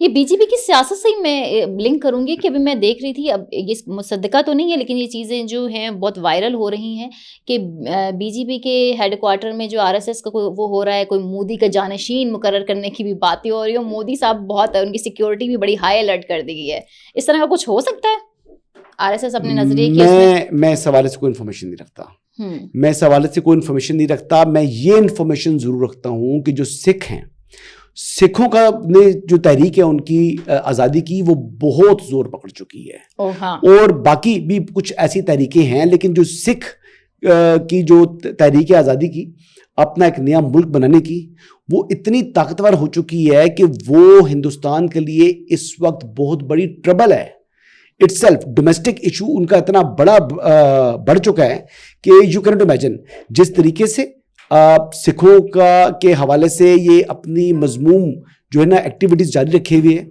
یہ B J پی کی سیاست سے ہی میں لنک کروں گی کہ ابھی میں دیکھ رہی تھی, اب یہ مصدقہ تو نہیں ہے لیکن یہ چیزیں جو ہیں بہت وائرل ہو رہی ہیں کہ بی جے پی کے ہیڈ کوارٹر میں جو RSS کا وہ ہو رہا ہے, کوئی مودی کا جانشین مقرر کرنے کی بھی باتیں ہو رہی ہیں. مودی صاحب بہت, ان کی سیکیورٹی بھی بڑی ہائی الرٹ کر دی گئی ہے. اس طرح کا کچھ ہو سکتا ہے RSS اپنے نظریے کی؟ میں اس حوالے سے کوئی انفارمیشن نہیں رکھتا. میں اس حوالے سے کوئی انفارمیشن نہیں رکھتا. میں یہ انفارمیشن ضرور رکھتا ہوں کہ جو سکھ ہیں, سکھوں کا نے جو تحریک ہے ان کی آزادی کی, وہ بہت زور پکڑ چکی ہے. اور باقی بھی کچھ ایسی تحریکیں ہیں, لیکن جو سکھ کی جو تحریک آزادی کی, اپنا ایک نیا ملک بنانے کی, وہ اتنی طاقتور ہو چکی ہے کہ وہ ہندوستان کے لیے اس وقت بہت بڑی ٹربل ہے. اٹس سیلف ڈومیسٹک ایشو ان کا اتنا بڑا بڑھ چکا ہے کہ یو کینٹ امیجن جس طریقے سے سکھوں کے حوالے سے یہ اپنی مذموم جو ہے نا ایکٹیویٹیز جاری رکھے ہوئے ہیں,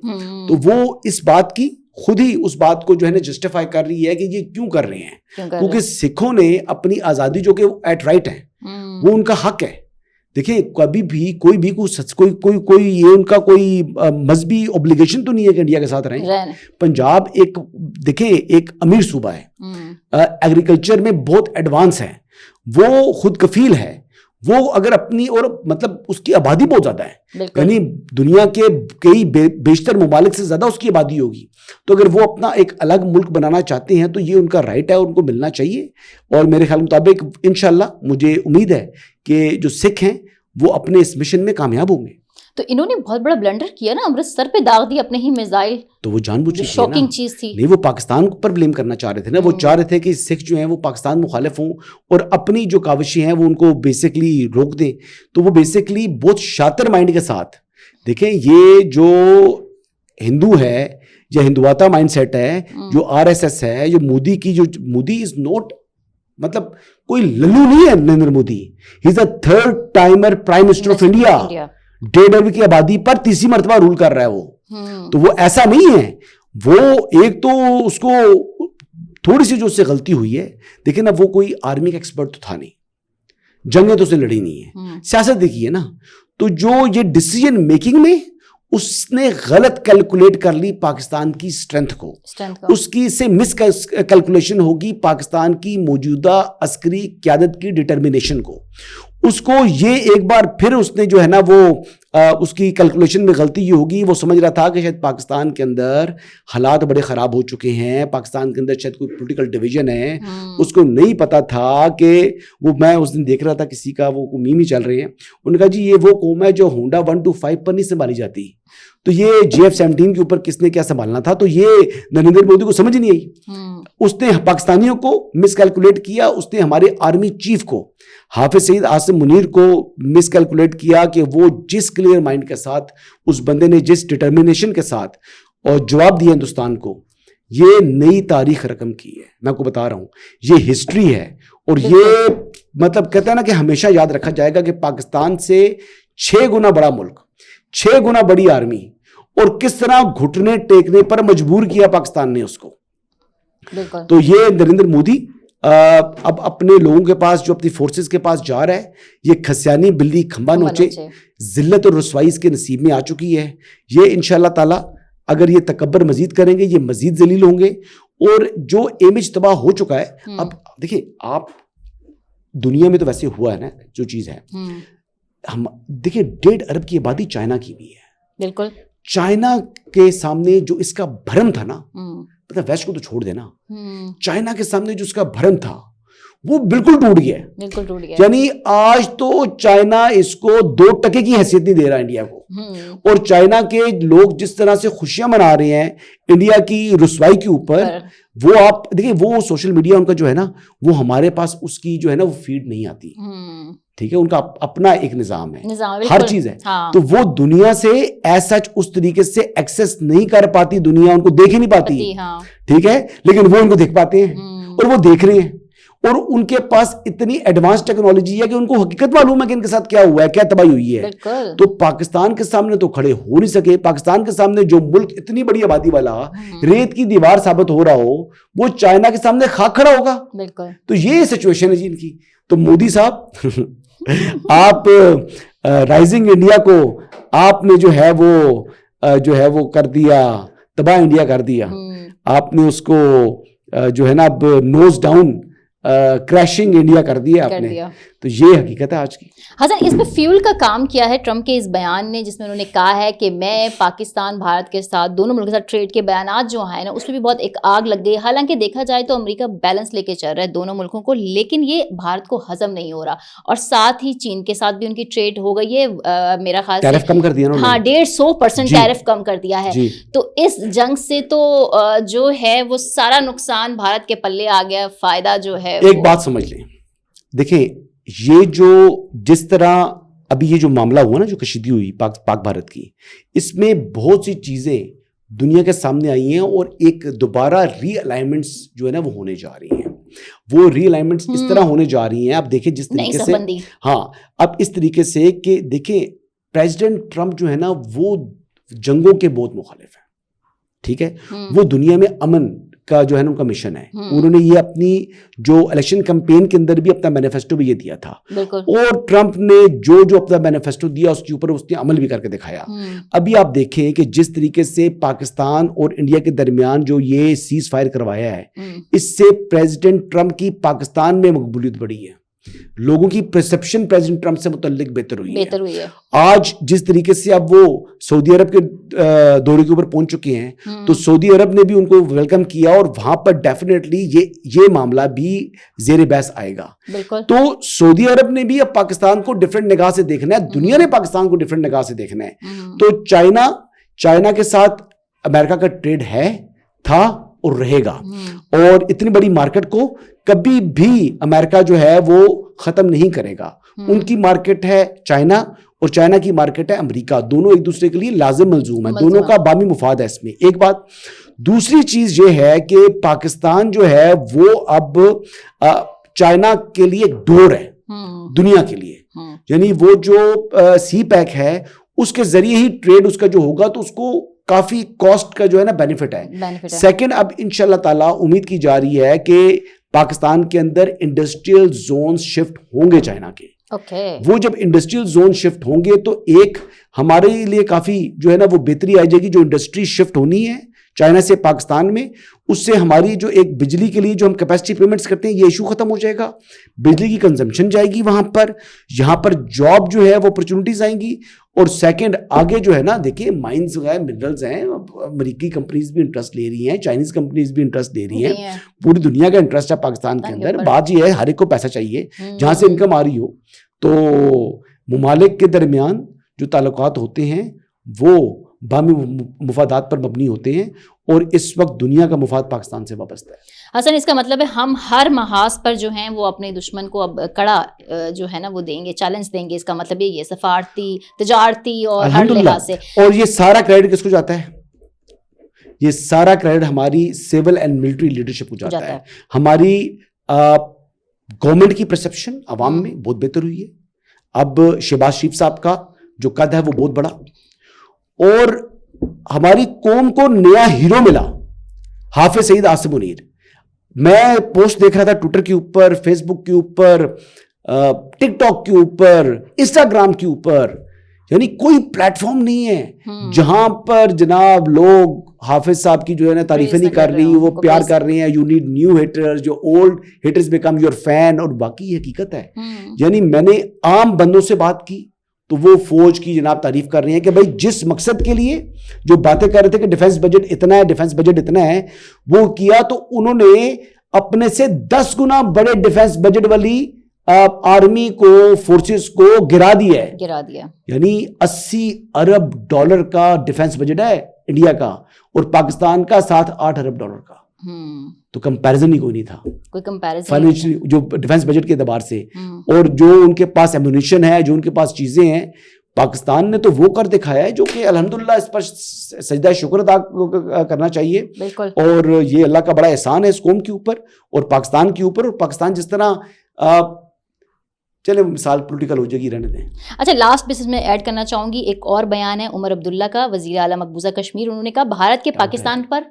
تو وہ اس بات کی خود ہی اس بات کو جو ہے نا جسٹیفائی کر رہی ہے کہ یہ کیوں کر رہے ہیں, کیونکہ سکھوں نے اپنی آزادی جو کہ ایٹ رائٹ ہے, وہ ان کا حق ہے. دیکھیں کبھی بھی کوئی بھی کوئی یہ ان کا کوئی مذہبی اوبلیگیشن تو نہیں ہے کہ انڈیا کے ساتھ رہیں. پنجاب ایک دیکھیں ایک امیر صوبہ ہے, ایگریکلچر میں بہت ایڈوانس ہے, وہ خود کفیل ہے. وہ اگر اپنی, اور مطلب اس کی آبادی بہت زیادہ ہے, یعنی دنیا کے کئی بیشتر ممالک سے زیادہ اس کی آبادی ہوگی. تو اگر وہ اپنا ایک الگ ملک بنانا چاہتے ہیں تو یہ ان کا رائٹ ہے, ان کو ملنا چاہیے. اور میرے خیال مطابق انشاءاللہ مجھے امید ہے کہ جو سکھ ہیں وہ اپنے اس مشن میں کامیاب ہوں گے. تو انہوں نے بہت بڑا بلنڈر کیا نا, امرتسر پہ داغ دی اپنے ہی میزائل, تو وہ جان بوجھ کے شاکنگ چیز تھی. نہیں, وہ پاکستان پر بلیم کرنا چاہ رہے تھے نا. وہ چاہ رہے تھے کہ سکھ جو ہیں وہ پاکستان مخالف ہوں اور اپنی جو کاوشیں ہیں وہ ان کو بیسکلی روک دیں. تو وہ بیسکلی بہت شاطر مائنڈ کے ساتھ, دیکھیں یہ جو ہندو ہے یا ہندواتا مائنڈ سیٹ ہے, جو RSS ہے, جو مودی کی, جو مودی از نوٹ مطلب کوئی للو نہیں ہے. نریندر مودی ہی is a third timer prime minister of India. 1.5 ارب کی آبادی پر تیسری مرتبہ رول کر رہا ہے وہ. تو وہ ایسا نہیں ہے, وہ ایک تو اس کو تھوڑی سی جو اس سے غلطی ہوئی ہے, دیکھیں نا وہ کوئی آرمی کا ایکسپرٹ تو تھا نہیں, جنگیں تو اسے لڑی نہیں ہے, سیاست دیکھیے نا. تو جو یہ ڈیسیجن میکنگ میں اس نے غلط کیلکولیٹ کر لی پاکستان کی اسٹرینتھ کو, اس کی سے مس کیلکولیشن ہوگی پاکستان کی موجودہ عسکری قیادت کی ڈٹرمنیشن کو. اس کو یہ ایک بار پھر اس نے جو ہے نا وہ اس کی کیلکولیشن میں غلطی یہ ہوگی. وہ سمجھ رہا تھا کہ شاید پاکستان کے اندر حالات بڑے خراب ہو چکے ہیں, پاکستان کے اندر شاید کوئی پولیٹیکل ڈویژن ہے. اس کو نہیں پتا تھا کہ وہ, میں اس دن دیکھ رہا تھا کسی کا وہ میم ہی چل رہے ہیں, انہوں نے کہا جی یہ وہ قوم ہے جو ہونڈا 125 پر نہیں سنبھالی جاتی, تو یہ GF-17 کے اوپر کس نے کیا سنبھالنا تھا. تو یہ نریندر مودی کو سمجھ نہیں آئی. اس نے پاکستانیوں کو مس کیلکولیٹ کیا, اس نے ہمارے آرمی چیف کو حافظ سعید عاصم منیر کو مس کیلکولیٹ کیا کہ وہ جس کلیئر مائنڈ کے ساتھ اس بندے نے جس ڈٹرمنیشن کے ساتھ اور جواب دیا ہندوستان کو, یہ نئی تاریخ رقم کی ہے. میں آپ کو بتا رہا ہوں یہ ہسٹری ہے, اور یہ مطلب کہتا ہے نا کہ ہمیشہ یاد رکھا جائے گا کہ پاکستان سے 6 گنا بڑا ملک, 6 گنا بڑی آرمی, اور کس طرح گھٹنے ٹیکنے پر مجبور کیا پاکستان نے اس کو. تو یہ نریندر مودی اب اپنے لوگوں کے پاس, جو اپنی فورسز کے پاس جا رہا ہے, یہ کھسیانی بلی کھمبا نوچے, ذلت اور رسوائی اس کے نصیب میں آ چکی ہے. یہ انشاءاللہ تعالی اگر یہ تکبر مزید کریں گے یہ مزید ذلیل ہوں گے. اور جو امیج تباہ ہو چکا ہے, اب دیکھیں آپ دنیا میں تو ویسے ہوا ہے نا جو چیز ہے, ہم دیکھیں 1.5 ارب کی آبادی چائنا کی بھی ہے. بالکل چائنا کے سامنے جو اس کا بھرم تھا نا, پتہ ویسٹ کو تو چھوڑ دینا, چائنا کے سامنے جو اس کا بھرم تھا وہ بالکل ٹوٹ گیا. یعنی آج تو چائنا اس کو 2% کی حیثیت نہیں دے رہا انڈیا کو. اور چائنا کے لوگ جس طرح سے خوشیاں منا رہے ہیں انڈیا کی رسوائی کے اوپر, وہ آپ دیکھیں وہ سوشل میڈیا ان کا جو ہے نا وہ ہمارے پاس اس کی جو ہے نا وہ فیڈ نہیں آتی. ٹھیک ہے, ان کا اپنا ایک نظام ہے, ہر چیز ہے. تو وہ دنیا سے ایز سچ اس طریقے سے ایکسس نہیں کر پاتی, دنیا ان کو دیکھ ہی نہیں پاتی. ٹھیک ہے, لیکن وہ ان کو دیکھ پاتے ہیں اور وہ دیکھ رہے ہیں, اور ان کے پاس اتنی ایڈوانس ٹیکنالوجی ہے کہ ان کو حقیقت معلوم ہے کہ ان کے ساتھ کیا ہوا ہے, کیا تباہی ہوئی ہے. تو پاکستان کے سامنے تو کھڑے ہو نہیں سکے. پاکستان کے سامنے جو ملک اتنی بڑی آبادی والا ریت کی دیوار ثابت ہو رہا ہو, وہ چائنا کے سامنے خاک کھڑا ہوگا. تو یہ سچویشن ہے جی ان کی. تو مودی صاحب آپ رائزنگ انڈیا کو آپ نے جو ہے وہ جو ہے وہ کر دیا, تباہ انڈیا کر دیا, آپ نے اس کو جو ہے نا اب نوز ڈاؤن کریشنگ انڈیا کر دیا آپ نے. تو یہ حقیقت ہے آج کی. حسن, اس میں فیول کا کام کیا ہے ٹرمپ کے اس بیان نے, جس میں انہوں نے کہا ہے کہ میں پاکستان بھارت کے ساتھ, دونوں ملک کے ساتھ ٹریڈ کے بیانات جو ہیں نا, اس میں بھی بہت ایک آگ لگ گئی. حالانکہ دیکھا جائے تو امریکہ بیلنس لے کے چل رہا ہے دونوں ملکوں کو, لیکن یہ بھارت کو ہضم نہیں ہو رہا. اور ساتھ ہی چین کے ساتھ بھی ان کی ٹریڈ ہو گئی ہے, میرا خیال سے ٹیرف کم کر دیا, ہاں 150% ٹیرف کم کر دیا ہے. تو اس جنگ سے تو جو ہے وہ سارا نقصان بھارت کے پلے آ گیا, فائدہ جو ہے. ایک بات سمجھ لیں, دیکھیں یہ جو جس طرح ابھی یہ جو معاملہ ہوا نا, جو کشیدگی ہوئی پاک بھارت کی, اس میں بہت سی چیزیں دنیا کے سامنے آئی ہیں, اور ایک دوبارہ ری الائنمنٹس جو ہے نا وہ ہونے جا رہی ہیں. وہ ری الائنمنٹس اس طرح ہونے جا رہی ہیں, آپ دیکھیں جس طریقے سے, ہاں اب اس طریقے سے کہ دیکھیں پریزیڈنٹ ٹرمپ جو ہے نا وہ جنگوں کے بہت مخالف ہیں, ٹھیک ہے, وہ دنیا میں امن کا جو ہے نا ان کا مشن ہے. انہوں نے یہ اپنی جو الیکشن کمپین کے اندر بھی اپنا مینیفیسٹو بھی یہ دیا تھا, اور ٹرمپ نے جو اپنا مینیفیسٹو دیا اس کے اوپر اس نے عمل بھی کر کے دکھایا. ابھی آپ دیکھیں کہ جس طریقے سے پاکستان اور انڈیا کے درمیان جو یہ سیز فائر کروایا ہے, اس سے پریزیڈنٹ ٹرمپ کی پاکستان میں مقبولیت بڑھی ہے, لوگوں کی پرسپشن پریزیڈنٹ ٹرمپ سے متعلق بہتر ہوئی ہے. آج جس طریقے سے اب وہ سعودی عرب کے دورے کے اوپر پہنچ چکے ہیں, تو سعودی عرب نے بھی ان کو ویلکم کیا, اور وہاں پر ڈیفینیٹلی یہ معاملہ بھی زیر بحث آئے گا. تو سعودی عرب نے بھی اب پاکستان کو ڈفرنٹ نگاہ سے دیکھنا ہے, دنیا نے پاکستان کو ڈفرنٹ نگاہ سے دیکھنا ہے. تو چائنا کے ساتھ امریکہ کا ٹریڈ ہے, تھا اور رہے گا, اور اتنی بڑی مارکیٹ کو کبھی بھی امریکہ جو ہے وہ ختم نہیں کرے گا. ان کی مارکیٹ ہے چائنا, اور چائنا کی مارکیٹ ہے امریکہ, دونوں ایک دوسرے کے لیے لازم ملزوم ہے, دونوں کا باہمی مفاد ہے اس میں. ایک بات. دوسری چیز یہ ہے کہ پاکستان جو ہے وہ اب چائنا کے لیے ایک ڈور ہے دنیا کے لیے, یعنی وہ جو سی پیک ہے اس کے ذریعے ہی ٹریڈ اس کا جو ہوگا, تو اس کو کافی کاسٹ کا جو ہے نا بینیفٹ ہے. سیکنڈ, اب انشاءاللہ تعالیٰ امید کی جا رہی ہے کہ پاکستان کے اندر انڈسٹریل زونز شفٹ ہوں گے چائنا کے. وہ جب انڈسٹریل زون شفٹ ہوں گے تو ایک ہمارے لیے کافی جو ہے نا وہ بہتری آ جائے گی. جو انڈسٹری شفٹ ہونی ہے چائنا سے پاکستان میں, اس سے ہماری جو ایک بجلی کے لیے جو ہم کیپیسٹی پیمنٹس کرتے ہیں یہ ایشو ختم ہو جائے گا, بجلی کی کنزمپشن جائے گی وہاں پر, یہاں پر جاب جو ہے وہ اپرچونٹیز آئیں گی. اور سیکنڈ, آگے جو ہے نا دیکھیں مائنز وغیرہ منرلز ہیں, امریکی کمپنیز بھی انٹرسٹ لے رہی ہیں, چائنیز کمپنیز بھی انٹرسٹ لے رہی ہیں, پوری دنیا کا انٹرسٹ ہے پاکستان کے اندر. بات یہ ہے ہر ایک کو پیسہ چاہیے, جہاں سے انکم آ رہی ہو. تو ممالک کے درمیان جو تعلقات ہوتے ہیں وہ باہمی مفادات پر مبنی ہوتے ہیں, اور اس وقت دنیا کا مفاد پاکستان سے وابستہ ہے. حسن, اس کا مطلب ہے ہم ہر محاذ پر جو ہیں وہ اپنے دشمن کو اب کڑا جو ہے نا وہ دیں گے, چیلنج دیں گے. اس کا مطلب یہ سفارتی, تجارتی اور ہر لحاظ سے. اور یہ سارا کریڈٹ کس کو جاتا ہے؟ یہ سارا کریڈٹ ہماری سول اینڈ ملٹری لیڈرشپ کو جاتا ہے. ہماری گورنمنٹ کی پرسپشن عوام میں بہت بہتر ہوئی ہے. اب شہباز شریف صاحب کا جو قد ہے وہ بہت بڑا, اور ہماری قوم کو نیا ہیرو ملا, حافظ سعید آصف منیر. میں پوسٹ دیکھ رہا تھا ٹویٹر کے اوپر, فیس بک کے اوپر, ٹک ٹاک کے اوپر, انسٹاگرام کے اوپر, یعنی کوئی پلیٹ فارم نہیں ہے جہاں پر جناب لوگ حافظ صاحب کی جو ہے نا تعریفیں نہیں کر رہی, وہ پیار کر رہے ہیں. یو نیڈ نیو ہیٹرز, جو old haters become your fan. اور باقی یہ حقیقت ہے, یعنی میں نے عام بندوں سے بات کی تو وہ فوج کی جناب تعریف کر رہے ہیں کہ بھائی جس مقصد کے لیے جو باتیں کر رہے تھے کہ ڈیفنس بجٹ اتنا ہے, ڈیفنس بجٹ اتنا ہے, وہ کیا تو انہوں نے اپنے سے 10 گنا بڑے ڈیفنس بجٹ والی آرمی کو, فورسز کو گرا دیا. یعنی 80 ارب ڈالر کا ڈیفنس بجٹ ہے انڈیا کا, اور پاکستان کا 7-8 ارب ڈالر کا. تو کمپیریزن ہی کوئی نہیں تھا, کوئی کمپیریزن فائنینشلی جو ڈیفنس بجٹ کے اعتبار سے, اور جو ان کے پاس ایمونیشن ہے, جو ان کے پاس چیزیں ہیں. پاکستان نے تو وہ کر دکھایا ہے جو کہ الحمدللہ اس پر سجدہ شکر ادا کرنا چاہیے. اور یہ اللہ کا بڑا احسان ہے اس قوم کے اوپر اور پاکستان کے اوپر. اور پاکستان جس طرح چلے مثال پولیٹیکل ہو جائے گی, رہنے دیں. اچھا, لاسٹ بیسس میں ایڈ کرنا چاہوں گی, ایک اور بیان ہے عمر عبداللہ کا, وزیر اعلیٰ مقبوضہ کشمیر. انہوں نے کہا بھارت کے پاکستان پر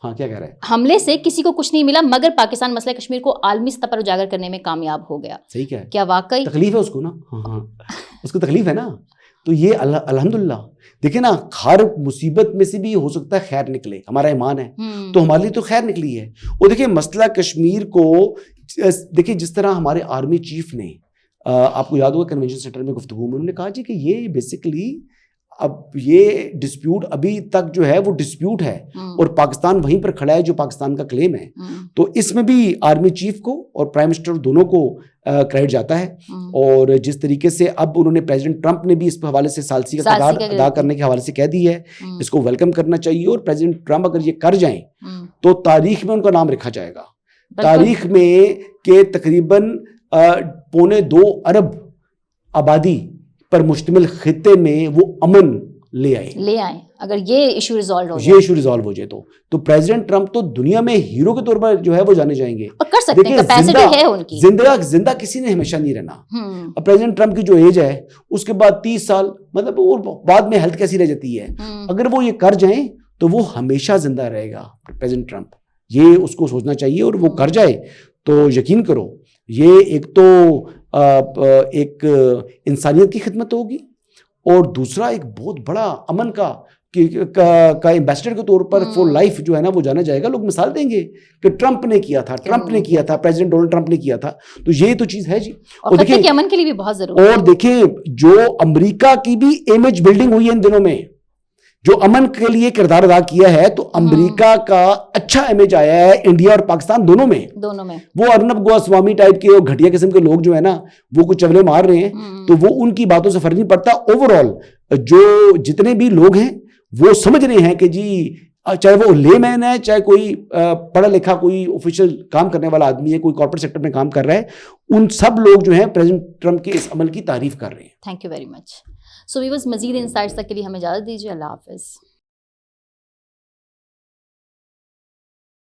کیا کہہ رہے ہیں, حملے سے کسی کو کچھ نہیں ملا, مگر پاکستان مسئلہ کشمیر کو عالمی سطح پر اجاگر کرنے میں کامیاب ہو گیا. صحیح کیا ہے, کیا واقعی تکلیف ہے اس کو نا, اس کو تکلیف ہے نا. تو یہ الحمدللہ دیکھیں نا، ہر مصیبت میں سے بھی ہو سکتا ہے خیر نکلے، ہمارا ایمان ہے تو ہمارے لیے تو خیر نکلی ہے. اور دیکھیں مسئلہ کشمیر کو دیکھیں جس طرح ہمارے آرمی چیف نے آپ کو یاد ہوگا کنونشن سینٹر میں گفتگو میں انہوں نے کہا جی کہ یہ بیسیکلی اب یہ ڈسپیوٹ ابھی تک جو ہے وہ ڈسپیوٹ ہے اور پاکستان وہیں پر کھڑا ہے جو پاکستان کا کلیم ہے. تو اس میں بھی آرمی چیف کو اور پرائم منسٹر دونوں کو کریڈٹ جاتا ہے. اور جس طریقے سے اب انہوں نے پریزیڈنٹ ٹرمپ نے بھی اس حوالے سے ثالثی کا کردار ادا کرنے کے حوالے سے کہہ دی ہے، اس کو ویلکم کرنا چاہیے. اور پریزیڈنٹ ٹرمپ اگر یہ کر جائیں تو تاریخ میں ان کا نام رکھا جائے گا، تاریخ میں کہ تقریباً 2.25 ارب آبادی پر مشتمل خطے میں وہ امن لے آئیں اگر یہ ایشو ریزالو ہو جائے تو پریزیڈنٹ ٹرمپ تو دنیا میں ہیرو کے طور پر جو ہے وہ جانے جائیں گے. اور کر سکتے ہیں، کیپیسٹی ہے ان کی. زندہ کسی نے ہمیشہ نہیں رہنا. اب پریزیڈنٹ ٹرمپ کی جو ایج ہے اس کے بعد 30 سال مطلب وہ بعد میں ہیلتھ کیسی رہ جاتی ہے. اگر وہ یہ کر جائیں تو وہ ہمیشہ زندہ رہے گا پریزیڈنٹ ٹرمپ. یہ اس کو سوچنا چاہیے اور وہ کر جائے تو یقین کرو یہ ایک تو ایک انسانیت کی خدمت ہوگی اور دوسرا ایک بہت بڑا امن کا ایمبیسڈر کے طور پر فور لائف جو ہے نا وہ جانا جائے گا. لوگ مثال دیں گے کہ ٹرمپ نے کیا تھا پریزیڈنٹ ڈونلڈ ٹرمپ نے کیا تھا. تو یہ تو چیز ہے جی. اور دیکھیں امن کے لیے بھی بہت ضروری ہے. اور دیکھیں جو امریکہ کی بھی امیج بلڈنگ ہوئی ہے ان دنوں میں، جو امن کے لیے کردار ادا کیا ہے، تو امریکہ کا اچھا امیج آیا ہے انڈیا اور پاکستان دونوں میں. وہ ارنب گوسوامی ٹائپ کے گھٹیا قسم کے لوگ جو ہے نا وہ کچھ چولے مار رہے ہیں تو وہ ان کی باتوں سے فرق نہیں پڑتا. اوور آل جو جتنے بھی لوگ ہیں وہ سمجھ رہے ہیں کہ جی چاہے وہ لے مین ہے، چاہے کوئی پڑھا لکھا کوئی آفیشیل کام کرنے والا آدمی ہے، کوئی کارپوریٹ سیکٹر میں کام کر رہا ہے، ان سب لوگ جو ہیں پریزیڈنٹ ٹرمپ کے اس عمل کی تعریف کر رہے ہیں. Thank you very much. So viewers مزید انسائٹس تک کے لیے ہمیں اجازت دیجیے. اللہ حافظ.